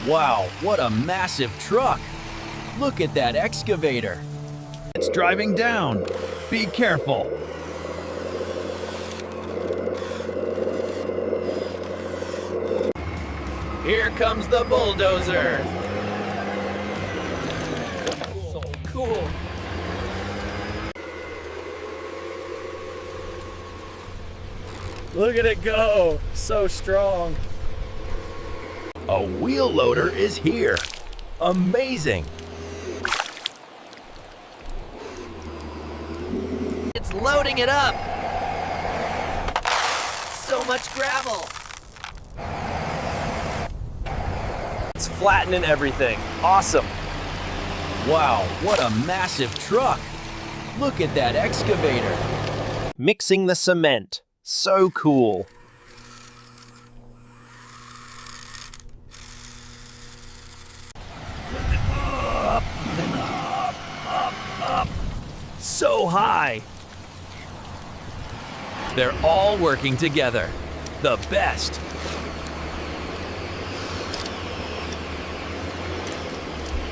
Wow, what a massive truck! Look at that excavator! It's driving down! Be careful! Here comes the bulldozer! So cool! Look at it go! So strong! A wheel loader is here! Amazing! It's loading it up! So much gravel! It's flattening everything. Awesome! Wow, what a massive truck! Look at that excavator! Mixing the cement. So cool. So high! They're all working together. The best!